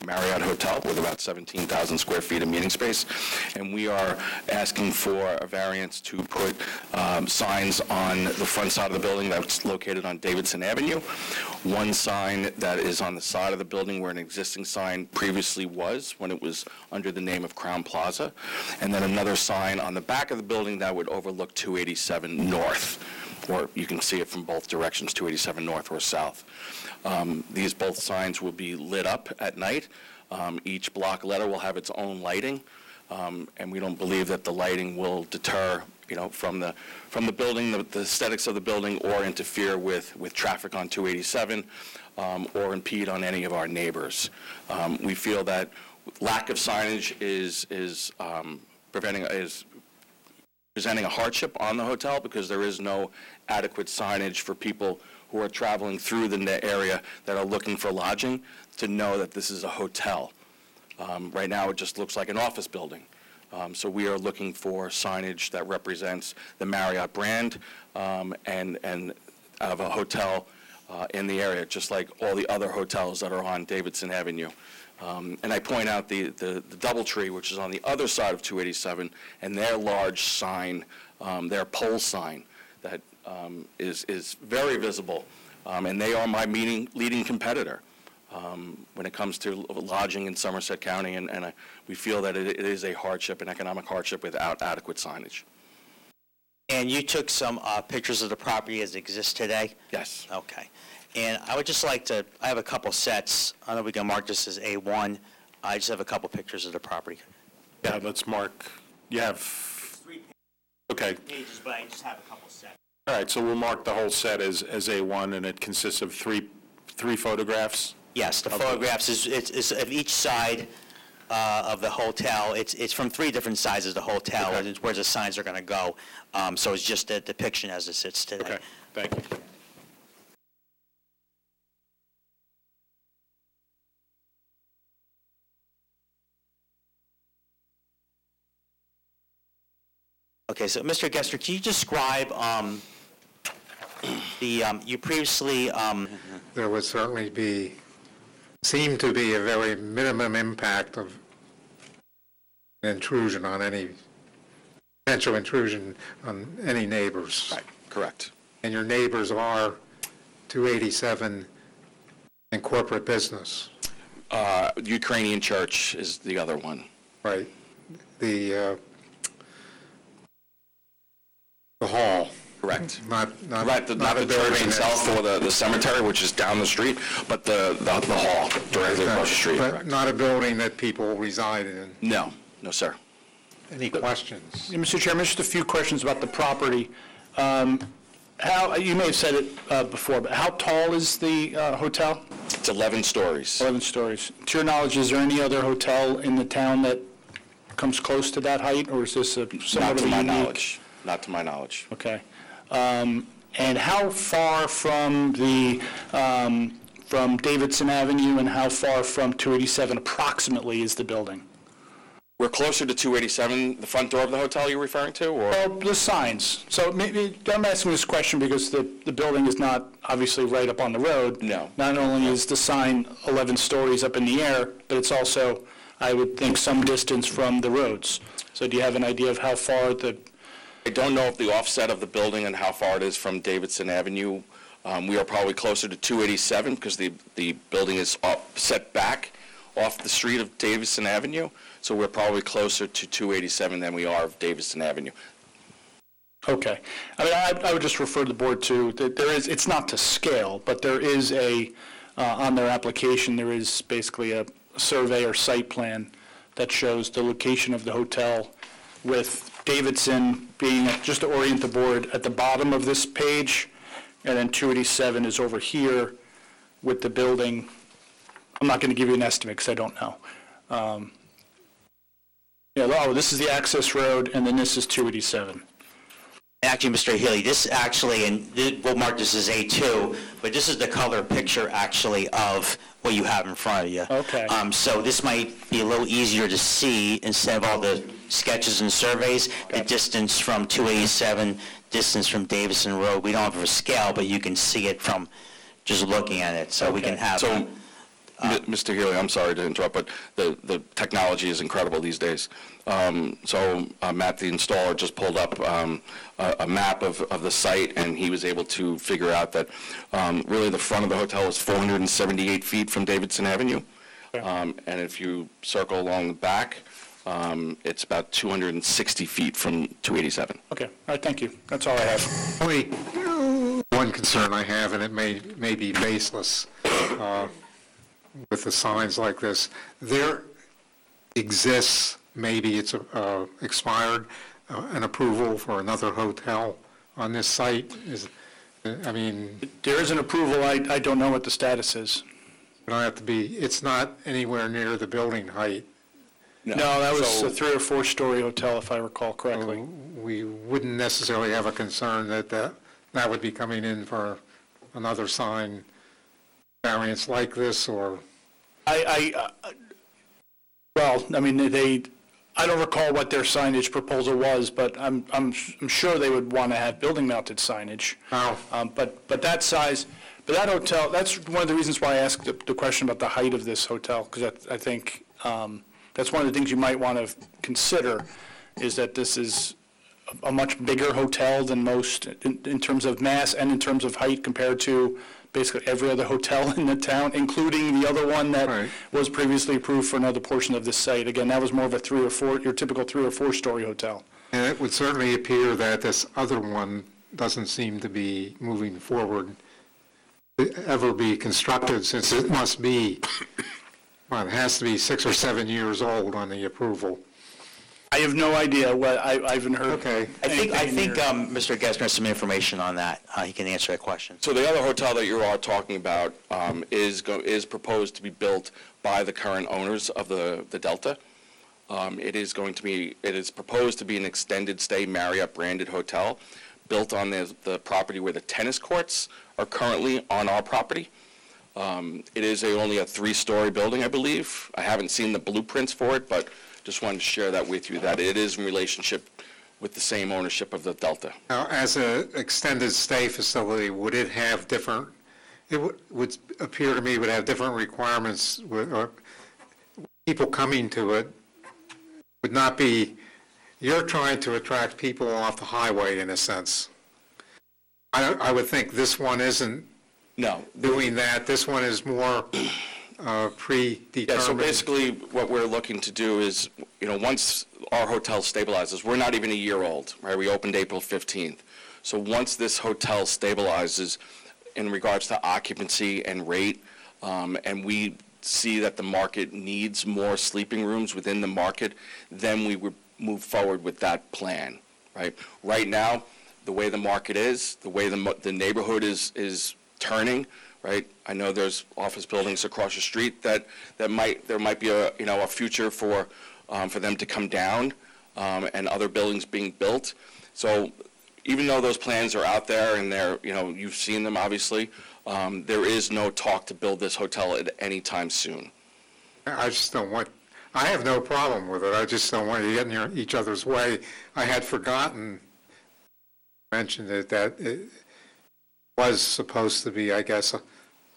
Marriott hotel with about 17,000 square feet of meeting space, and we are asking for a variance to put signs on the front side of the building that's located on Davidson Avenue. One sign that is on the side of the building where an existing sign previously was when it was under the name of Crown Plaza, and then another sign on the back of the building that would overlook 287 North, or you can see it from both directions, 287 North or South. These both signs will be lit up at night. Each block letter will have its own lighting, and we don't believe that the lighting will deter, from the building, the aesthetics of the building, or interfere with traffic on 287, or impede on any of our neighbors. We feel that lack of signage is presenting a hardship on the hotel because there is no adequate signage for people who are traveling through the area that are looking for lodging to know that this is a hotel. Right now, it just looks like an office building. So we are looking for signage that represents the Marriott brand and of a hotel in the area, just like all the other hotels that are on Davidson Avenue. And I point out the DoubleTree, which is on the other side of 287, and their large sign, their pole sign, that is very visible, and they are my leading competitor when it comes to lodging in Somerset County, and we feel that it is a hardship, an economic hardship, without adequate signage. And you took some pictures of the property as it exists today? Yes. Okay. And I would just like to, I have a couple sets. I know we can mark this as A1. I just have a couple pictures of the property. Yeah, let's mark. You have 3 okay. pages, but I just have a couple sets. All right, so we'll mark the whole set as A1, and it consists of three photographs. Yes, the photographs is of each side of the hotel. It's from 3 different sides of the hotel, Okay. where the signs are going to go. So it's just a depiction as it sits today. Okay, thank you. Okay, so Mr. Gester, can you describe you previously, There would certainly seem to be a very minimum impact of intrusion on any, potential intrusion on any neighbors. Right, correct. And your neighbors are 287 and corporate business. Ukrainian Church is the other one. Right. The hall. Correct. Not Right, not the church itself or the cemetery, which is down the street, but the hall directly across the street. But Correct. not a building that people reside in. No, sir. Any questions? Yeah, Mr. Chairman, just a few questions about the property. How, you may have said it before, but how tall is the hotel? It's 11 stories. 11 stories. To your knowledge, is there any other hotel in the town that comes close to that height, or is this a somewhat Not to of a my unique? knowledge. Not to my knowledge. Okay. And how far from from Davidson Avenue and how far from 287 approximately is the building? We're closer to 287, the front door of the hotel you're referring to, or? Well, the signs. So maybe, I'm asking this question because the building is not obviously right up on the road. No. Not only is the sign 11 stories up in the air, but it's also, I would think, some distance from the roads. So do you have an idea of how far I don't know if the offset of the building and how far it is from Davidson Avenue. We are probably closer to 287 because the building is set back off the street of Davidson Avenue. So we're probably closer to 287 than we are of Davidson Avenue. Okay. I mean, I would just refer the board to, that there is, it's not to scale, but there is on their application, there is basically a survey or site plan that shows the location of the hotel with Davidson being, just to orient the board, at the bottom of this page, and then 287 is over here with the building. I'm not going to give you an estimate because I don't know. This is the access road, and then this is 287. actually, Mr. Healy, this actually, and we'll mark this as A2, but this is the color picture actually of what you have in front of you. Okay. So this might be a little easier to see instead of all the sketches and surveys. The distance from 287, distance from Davison Road. We don't have a scale, but you can see it from just looking at it. So we can have Mr. Healy, I'm sorry to interrupt, but the technology is incredible these days. Matt, the installer, just pulled up a map of the site, and he was able to figure out that really the front of the hotel is 478 feet from Davidson Avenue. And if you circle along the back, it's about 260 feet from 287. Okay, all right, thank you. That's all I have. Only one concern I have, and it may be baseless, with the signs like this. There exists, maybe it's expired, an approval for another hotel on this site. There is an approval. I don't know what the status is. It don't have to be, it's not anywhere near the building height. No, that was a 3 or 4 story hotel, if I recall correctly. We wouldn't necessarily have a concern that would be coming in for another sign variance like this, or? I don't recall what their signage proposal was, but I'm sure they would want to have building-mounted signage. Oh. But that size, but that hotel, that's one of the reasons why I asked the question about the height of this hotel, because I think that's one of the things you might want to consider, is that this is a much bigger hotel than most in terms of mass and in terms of height compared to basically every other hotel in the town, including the other one that was previously approved for another portion of this site. Again, that was more of a 3 or 4, your typical 3 or 4 story hotel. And it would certainly appear that this other one doesn't seem to be moving forward, ever be constructed, since it must be, well, it has to be 6 or 7 years old on the approval. I have no idea what, I haven't heard. Okay. I think anything here. Mr. Gessner has some information on that. He can answer that question. So the other hotel that you are talking about is proposed to be built by the current owners of the Delta. It is proposed to be an extended stay Marriott branded hotel built on the property where the tennis courts are currently on our property. It is only a 3-story building, I believe. I haven't seen the blueprints for it, but just wanted to share that with you, that it is in relationship with the same ownership of the Delta. Now, as an extended stay facility, would it have different, would appear to me would have different requirements, or people coming to it would not be, you're trying to attract people off the highway in a sense. I would think this one isn't doing that. This one is more predetermined. Yeah, so basically what we're looking to do is, once our hotel stabilizes, we're not even a year old, right? We opened April 15th. So once this hotel stabilizes in regards to occupancy and rate, and we see that the market needs more sleeping rooms within the market, then we would move forward with that plan, right? Right now, the way the market is, the way the neighborhood is turning, right? I know there's office buildings across the street that there might be a future for them to come down, and other buildings being built. So even though those plans are out there and you've seen them obviously, there is no talk to build this hotel at any time soon. I just don't want, I have no problem with it. I just don't want you to get in each other's way. I had forgotten, mentioned it, that it was supposed to be, I guess,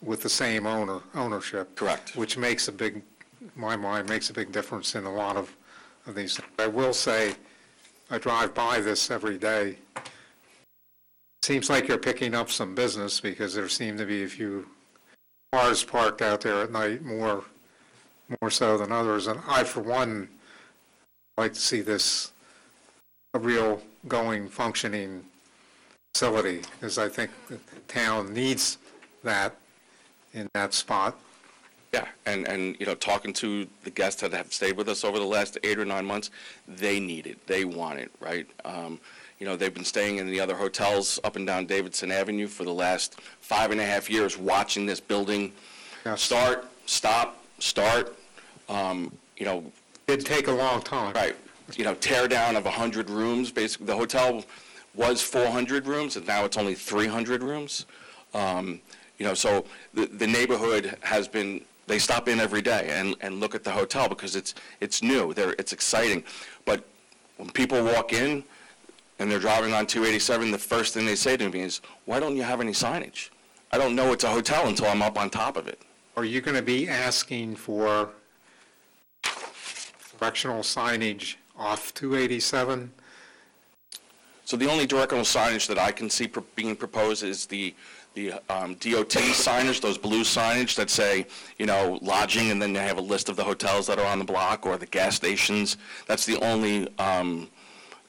with the same ownership. Correct. Which makes in my mind, makes a big difference in a lot of these. I will say, I drive by this every day. Seems like you're picking up some business, because there seem to be a few cars parked out there at night, more so than others. And I, for one, like to see this a real going, functioning facility, because I think the town needs that in that spot. Yeah, and talking to the guests that have stayed with us over the last 8 or 9 months, they need it, they want it, right? They've been staying in the other hotels up and down Davidson Avenue for the last 5.5 years, watching this building start, stop, start. It'd take a long time. Right. Tear down of 100 rooms. Basically, the hotel was 400 rooms, and now it's only 300 rooms. So the neighborhood has been, they stop in every day and look at the hotel because it's new, it's exciting. But when people walk in and they're driving on 287, the first thing they say to me is, why don't you have any signage? I don't know it's a hotel until I'm up on top of it. are you going to be asking for directional signage off 287? So the only directional signage that I can see being proposed is the DOT signage, those blue signage that say, lodging, and then they have a list of the hotels that are on the block or the gas stations. That's the only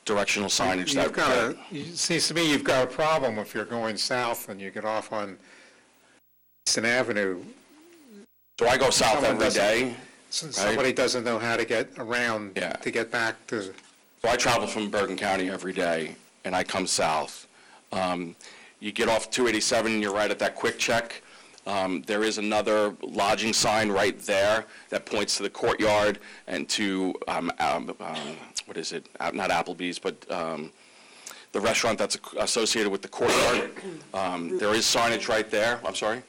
directional signage that. It seems to me you've got a problem if you're going south and you get off on Easton Avenue. So I go south every day. Somebody doesn't know how to get around to get back to. So I travel from Bergen County every day, and I come south. You get off 287, and you're right at that quick check. There is another lodging sign right there that points to the courtyard and to, what is it? Not Applebee's, but the restaurant that's associated with the courtyard. There is signage right there. I'm sorry?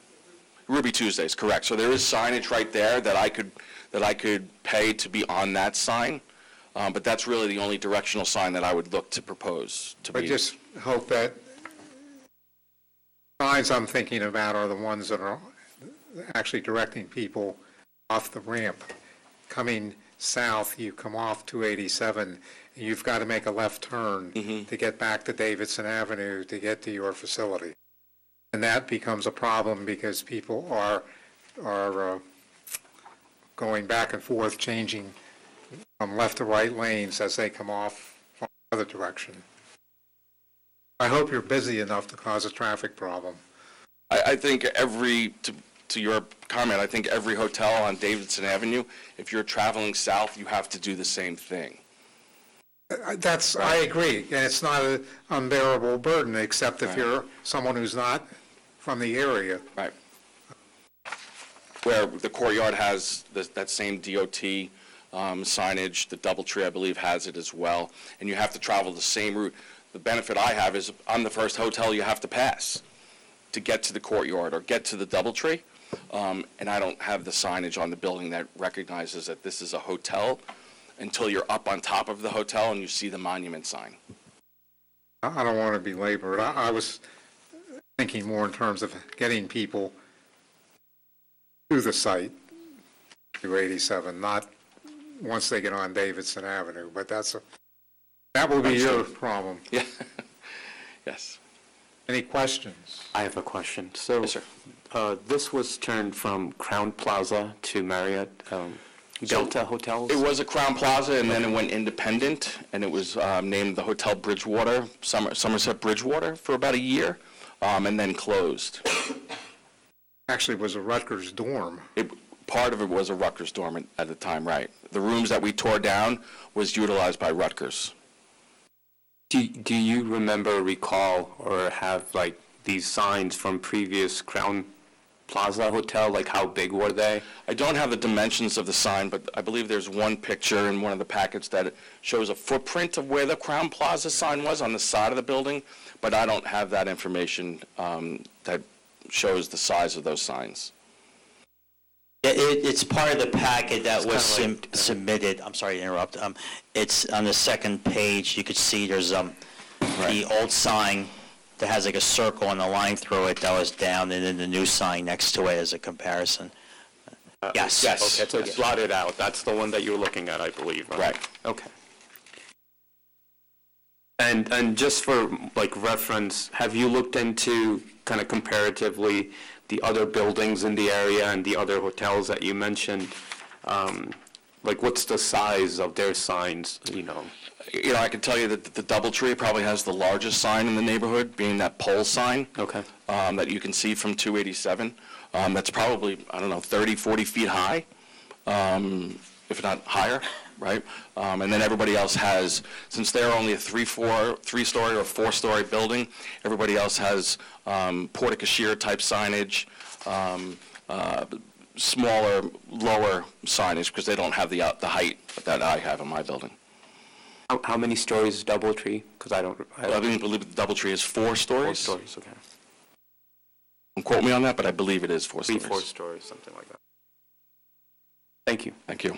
Ruby Tuesdays, correct. So there is signage right there that I could pay to be on that sign. But that's really the only directional sign that I would look to propose to be. I just hope that signs I'm thinking about are the ones that are actually directing people off the ramp. Coming south, you come off 287, and you've got to make a left turn to get back to Davidson Avenue to get to your facility. And that becomes a problem because people are going back and forth, changing from left to right lanes as they come off from the other direction. I hope you're busy enough to cause a traffic problem. I think to your comment, I think every hotel on Davidson Avenue, if you're traveling south, you have to do the same thing. I agree, and it's not an unbearable burden, except if you're someone who's not from the area. Right. Where the courtyard has that same DOT signage, the DoubleTree, I believe, has it as well, and you have to travel the same route. The benefit I have is I'm the first hotel you have to pass to get to the courtyard or get to the DoubleTree, and I don't have the signage on the building that recognizes that this is a hotel until you're up on top of the hotel and you see the monument sign. I don't want to be labored. I was thinking more in terms of getting people to the site, 287, not once they get on Davidson Avenue, but that will be your problem. Yeah. Yes. Any questions? I have a question. So, Yes, sir. This was turned from Crown Plaza to Marriott Delta Hotels? It was a Crown Plaza, and then it went independent, and it was named the Hotel Bridgewater, Somerset Bridgewater, for about a year, and then closed. Actually, it was a Rutgers dorm. Part of it was a Rutgers dorm at the time, right. The rooms that we tore down was utilized by Rutgers. Do you remember, recall, or have, like, these signs from previous Crown Plaza Hotel? Like, how big were they? I don't have the dimensions of the sign, but I believe there's one picture in one of the packets that shows a footprint of where the Crown Plaza sign was on the side of the building, but I don't have that information that shows the size of those signs. It's part of the packet that was submitted. I'm sorry to interrupt. It's on the second page. You could see there's the old sign that has like a circle and a line through it that was down, and then the new sign next to it as a comparison. Yes. Okay, so it's blotted out. That's the one that you're looking at, I believe. Right. Okay. And just for, like, reference, have you looked into kind of comparatively the other buildings in the area and the other hotels that you mentioned? Like, what's the size of their signs, I can tell you that the DoubleTree probably has the largest sign in the neighborhood, being that pole sign. Okay. That you can see from 287. That's probably, 30, 40 feet high, if not higher, right? And then everybody else has, since they're only a three-story or four-story building, everybody else has porte-cochere type signage, smaller, lower signage, because they don't have the height that I have in my building. How many stories is DoubleTree? Because I don't believe the DoubleTree is 4 stories. 4 stories, okay. Don't quote me on that, but I believe it is 4 stories. 4 stories, something like that. Thank you. Thank you.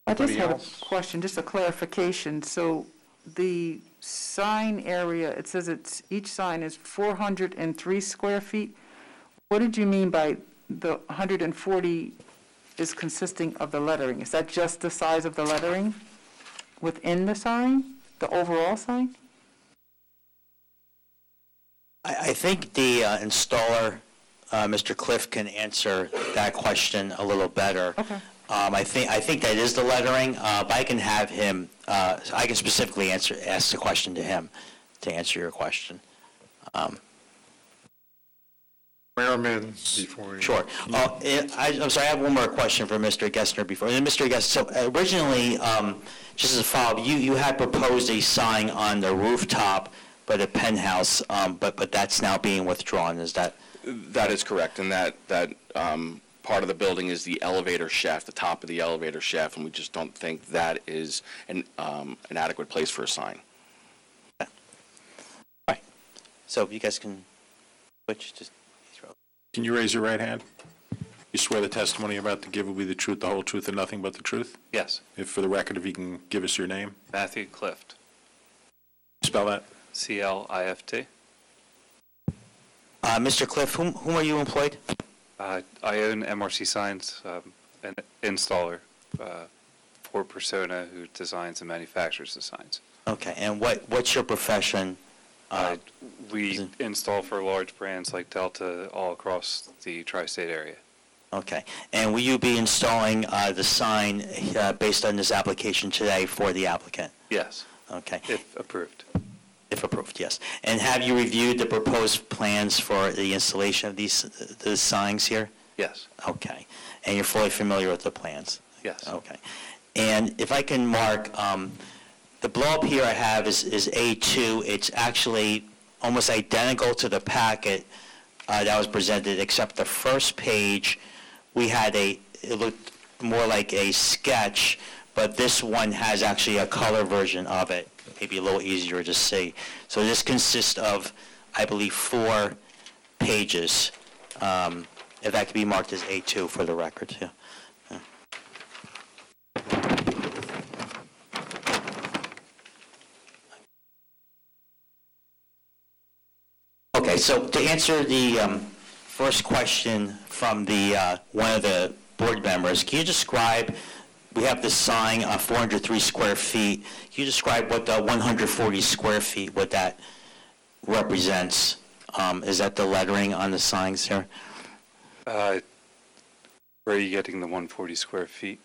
I just Anybody have else? a question, just a clarification. So the sign area, it says each sign is 403 square feet. What did you mean by the 140 is consisting of the lettering? Is that just the size of the lettering within the sign, the overall sign? I think the installer, Mr. Cliff, can answer that question a little better. Okay. I think that is the lettering, but I can have him, I can specifically ask the question to him to answer your question. Swear him in before you... Sure. I'm sorry, I have one more question for Mr. Gessner before. Mr. Gessner, so originally, just as a follow-up, you had proposed a sign on the rooftop by the penthouse, but that's now being withdrawn, is that? That is correct, and that part of the building is the elevator shaft, the top of the elevator shaft, and we just don't think that is an adequate place for a sign. Okay. All right. So you guys can switch, just throw. Can you raise your right hand? You swear the testimony you're about to give will be the truth, the whole truth, and nothing but the truth? Yes. If, for the record, if you can give us your name? Matthew Clift, Spell that. C-L-I-F-T. Mr. Cliff, whom are you employed? I own MRC Signs, an installer for Persona who designs and manufactures the signs. Okay, and what's your profession? We install for large brands like Delta all across the tri-state area. Okay, and will you be installing the sign based on this application today for the applicant? Yes, Okay, if approved. if approved, yes. And have you reviewed the proposed plans for the installation of the signs here? Yes, Okay, and you're fully familiar with the plans? yes. Okay. And if I can mark, the blow-up here I have is A2. It's actually almost identical to the packet that was presented, except the first page, it looked more like a sketch, but this one has actually a color version of it, maybe a little easier to see. So this consists of, I believe, 4 pages, if that could be marked as A2 for the record, yeah. Okay, so to answer the first question from one of the board members, can you describe, we have this sign, 403 square feet. Can you describe what the 140 square feet, what that represents? Is that the lettering on the signs here? Where are you getting the 140 square feet?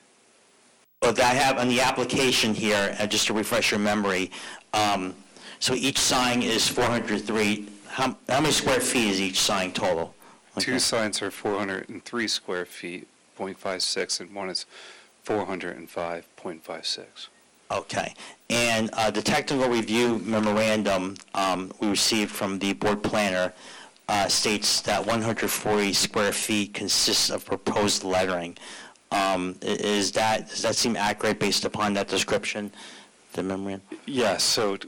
Well, that I have on the application here, just to refresh your memory, so each sign is 403. How many square feet is each sign total? Okay. 2 signs are 403 square feet, 0.56, and one is 405.56. Okay. And the technical review memorandum we received from the board planner states that 140 square feet consists of proposed lettering. Does that seem accurate based upon that description, the memorandum? Yes, so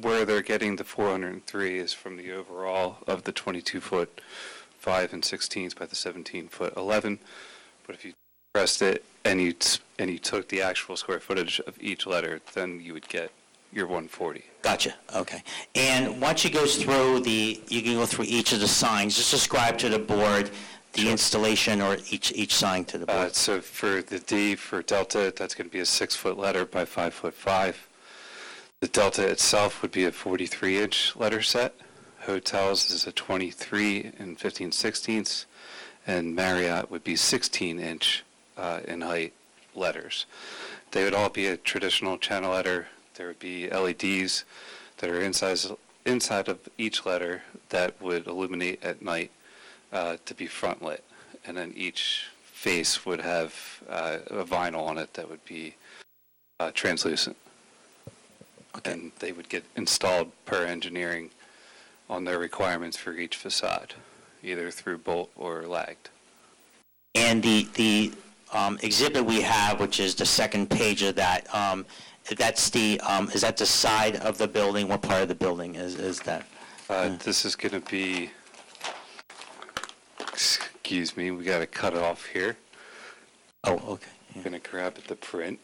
where they're getting the 403 is from the overall of the 22-foot 5 and 16 by the 17-foot 11. But if you pressed it and you took the actual square footage of each letter, then you would get your 140. Gotcha. Okay. And once you goes through you can go through each of the signs. Just describe to the board the installation or each sign to the board. So for the D for Delta, that's going to be a 6-foot letter by 5'5". The Delta itself would be a 43-inch letter set. Hotels is a 23 and 15/16, and Marriott would be 16-inch in height letters. They would all be a traditional channel letter. There would be LEDs that are inside of each letter that would illuminate at night to be front lit, and then each face would have a vinyl on it that would be translucent. Okay. And they would get installed per engineering on their requirements for each facade, either through bolt or lagged. And the exhibit we have, which is the second page of that, is that the side of the building? What part of the building is that? This is going to be, excuse me, we got to cut it off here. Oh, okay. I'm going to grab the print.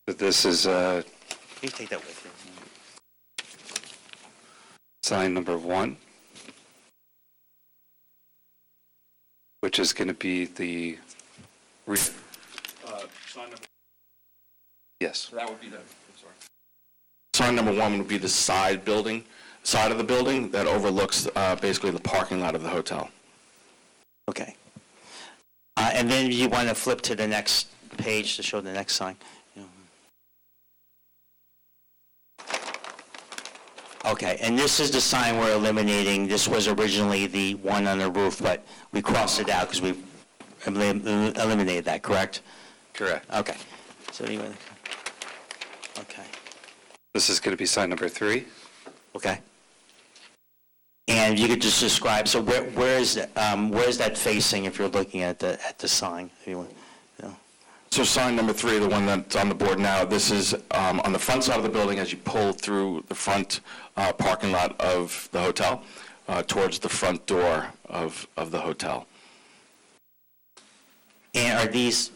This is You take that with you. Sign number 1, which is going to be the, yes, That would be the, sign number 1 would be the side of the building that overlooks basically the parking lot of the hotel. Okay. And then you want to flip to the next page to show the next sign. Okay, and this is the sign we're eliminating. This was originally the one on the roof, but we crossed it out because we eliminated that, correct? correct. Okay. So anyway, okay, This is going to be sign number 3. okay. And you could just describe, so where is that facing if you're looking at the sign? If you want, you know. So sign number 3, the one that's on the board now, this is on the front side of the building as you pull through the front parking lot of the hotel towards the front door of the hotel. And are these,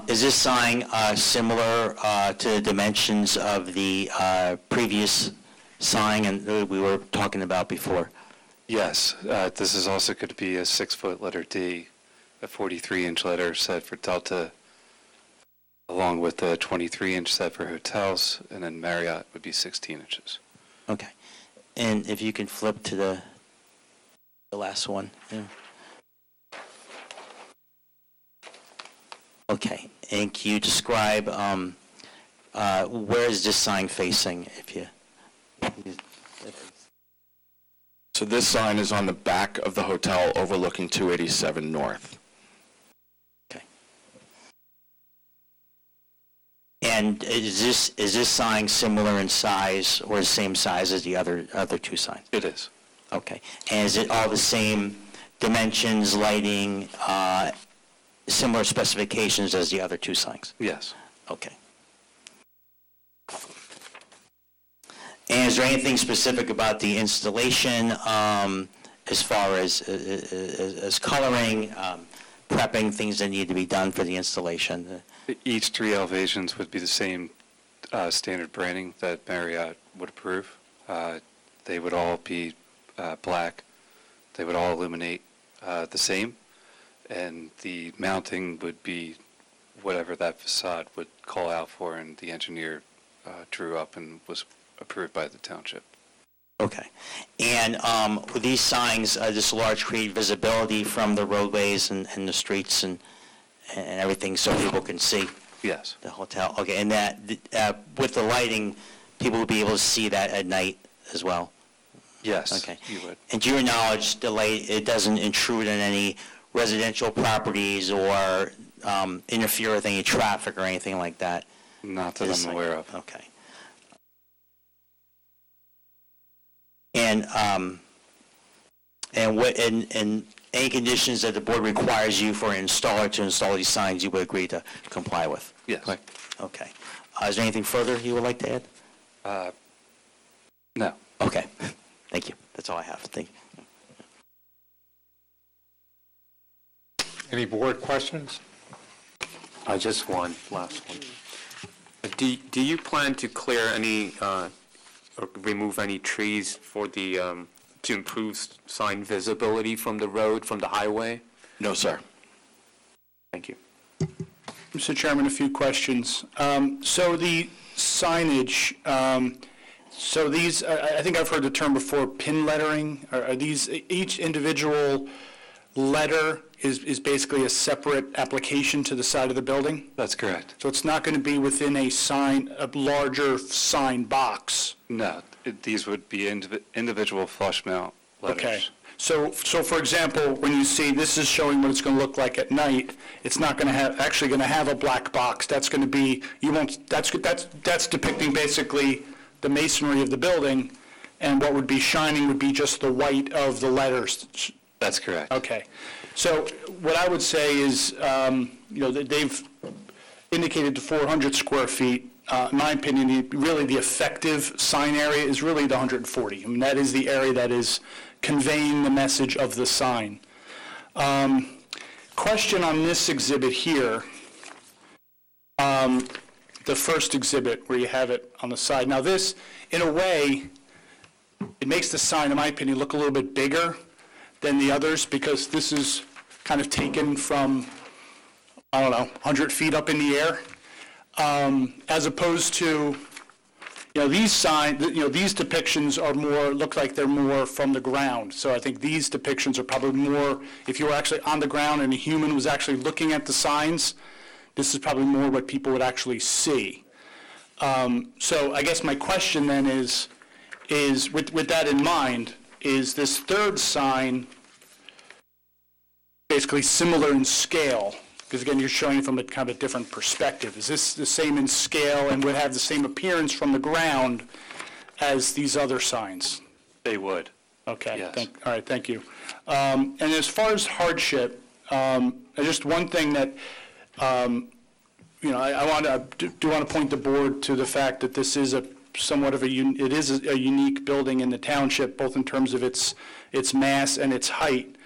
is this sign similar to the dimensions of the previous sign and we were talking about before? Yes, this is also going to be a 6-foot letter D, a 43-inch letter set for Delta, along with a 23-inch set for hotels, and then Marriott would be 16 inches. Okay. And if you can flip to the last one. Yeah. Okay. And can you describe where is this sign facing? If you. So this sign is on the back of the hotel overlooking 287 North. Okay. And is this sign similar in size or the same size as the other two signs? It is. Okay. And is it all the same dimensions, lighting, similar specifications as the other two signs? Yes. Okay. And is there anything specific about the installation as far as coloring, prepping, things that need to be done for the installation? Each 3 elevations would be the same standard branding that Marriott would approve. They would all be black. They would all illuminate the same. And the mounting would be whatever that facade would call out for, and the engineer drew up and was approved by the township. Okay. And with these signs, this large create visibility from the roadways and the streets and everything so people can see Yes. the hotel. Okay. And that with the lighting, people will be able to see that at night as well? Yes. Okay. You would. And to your knowledge, the light, it doesn't intrude on any residential properties or interfere with any traffic or anything like that? Not that I'm aware of. Okay. And any conditions that the board requires you for an installer to install these signs, you would agree to comply with? Yes. Correct? Okay. Is there anything further you would like to add? No. Okay. Thank you. That's all I have. Thank you. Any board questions? Just one, last one. Do you plan to clear any, or remove any trees for the, to improve sign visibility from the road, from the highway? No, sir. Thank you. Mr. Chairman, a few questions. So the signage, so these, I think I've heard the term before, pin lettering. Are these, each individual letter is basically a separate application to the side of the building? That's correct. So it's not going to be within a sign, a larger sign box? No. These would be individual flush mount letters. Okay. So for example, when you see, this is showing what it's going to look like at night, it's not going to have, actually going to have a black box. That's going to be, you won't, that's depicting basically the masonry of the building, and what would be shining would be just the white of the letters. That's correct. Okay. So what I would say is, they've indicated the 400 square feet. In my opinion, really the effective sign area is really the 140. I mean, that is the area that is conveying the message of the sign. Question on this exhibit here, the first exhibit where you have it on the side. Now this, in a way, it makes the sign, in my opinion, look a little bit bigger than the others, because this is kind of taken from, I don't know, 100 feet up in the air, as opposed to, these these depictions are more, look like they're more from the ground. So I think these depictions are probably more, if you were actually on the ground and a human was actually looking at the signs, this is probably more what people would actually see. So I guess my question then is with that in mind, is this third sign basically similar in scale? Because again, you're showing it from a kind of a different perspective. Is this the same in scale and would have the same appearance from the ground as these other signs? They would. Okay. Yes. All right, thank you. And as far as hardship, just one thing that, I do want to point the board to the fact that this is somewhat of a unique building in the township, both in terms of its mass and its height.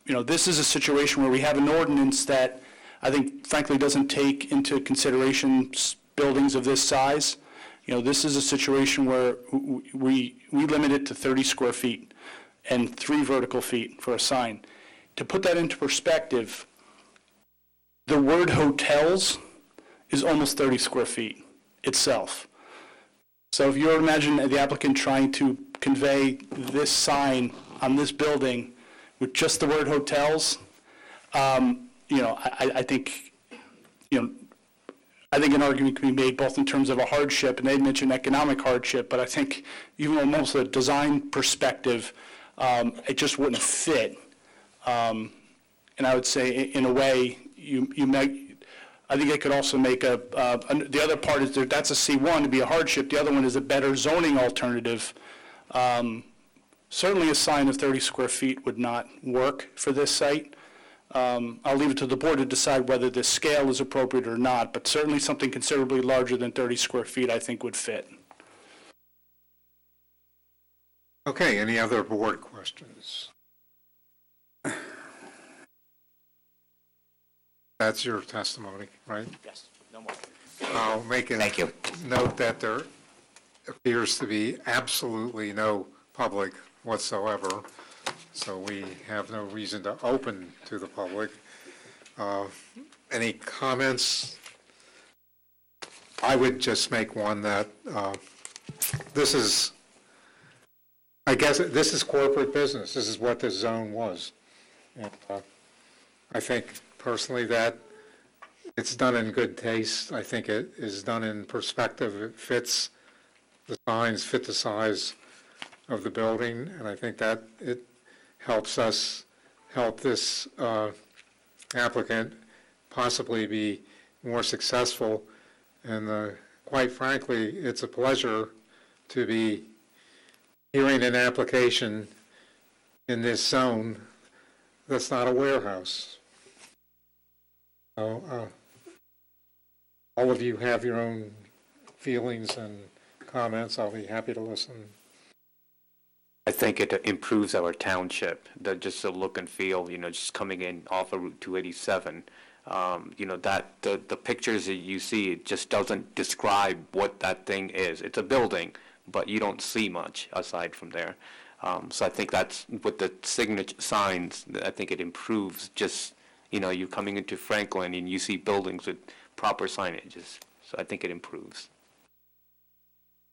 This is a situation where we have an ordinance that I think frankly doesn't take into consideration buildings of this size. This is a situation where we limit it to 30 square feet and 3 vertical feet for a sign. To put that into perspective, the word hotels is almost 30 square feet itself. So if you imagine the applicant trying to convey this sign on this building with just the word hotels, I think an argument can be made both in terms of a hardship, and they mentioned economic hardship, but I think even from almost a design perspective, it just wouldn't fit. And I would say, in a way, I think it could also make the other part is that's a C1 to be a hardship. The other one is a better zoning alternative. Certainly a sign of 30 square feet would not work for this site. I'll leave it to the board to decide whether this scale is appropriate or not, but certainly something considerably larger than 30 square feet I think would fit. Okay, any other board questions? That's your testimony, right? Yes, no more. I'll make a Thank you. note that there appears to be absolutely no public whatsoever, so we have no reason to open to the public. Any comments? I would just make one that I guess this is corporate business. This is what this zone was. And I think personally that it's done in good taste. I think it is done in perspective. It fits, the signs fit the size of the building, and I think that it helps us help this applicant possibly be more successful. And quite frankly, it's a pleasure to be hearing an application in this zone that's not a warehouse. So, all of you have your own feelings and comments. I'll be happy to listen. I think it improves our township, just the look and feel, just coming in off of Route 287. That the pictures that you see, it just doesn't describe what that thing is. It's a building, but you don't see much aside from there. So I think that's with the signature signs, I think it improves just, you're coming into Franklin and you see buildings with proper signages. So I think it improves.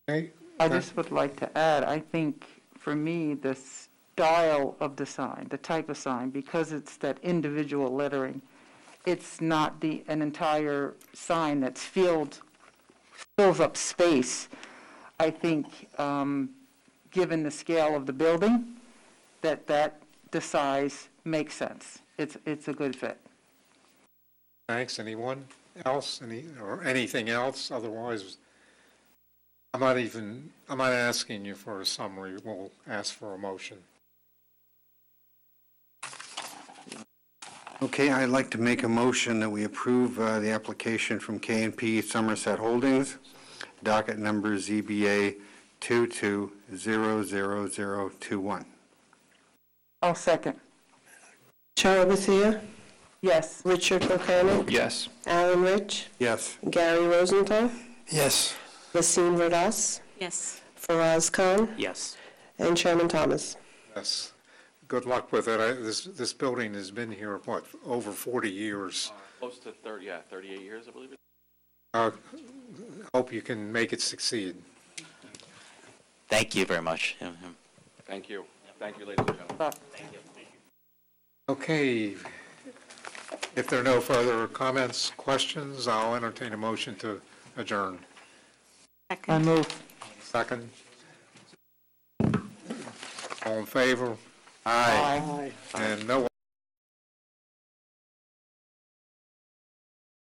Okay. I just would like to add, I think for me, the style of the sign, the type of sign, because it's that individual lettering, it's not an entire sign that's fills up space. I think, given the scale of the building, that the size makes sense. It's a good fit. Thanks. Anyone else? Anything else? Otherwise, I'm not asking you for a summary. We'll ask for a motion. Okay, I'd like to make a motion that we approve the application from K&P Somerset Holdings, docket number ZBA 22-00021. I'll second. Cheryl Bethia, Yes. Richard O'Connor, Yes. Alan Rich, Yes. Gary Rosenthal, Yes. Wasim Radas, Yes. Faraz Khan, Yes. and Chairman Thomas. Yes. Good luck with it. This building has been here, what, over 40 years. Close to 38 years, I believe. Hope you can make it succeed. Thank you very much. Thank you. Thank you, ladies and gentlemen. Okay. If there are no further comments, questions, I'll entertain a motion to adjourn. I move. Second. All in favor? Aye. And no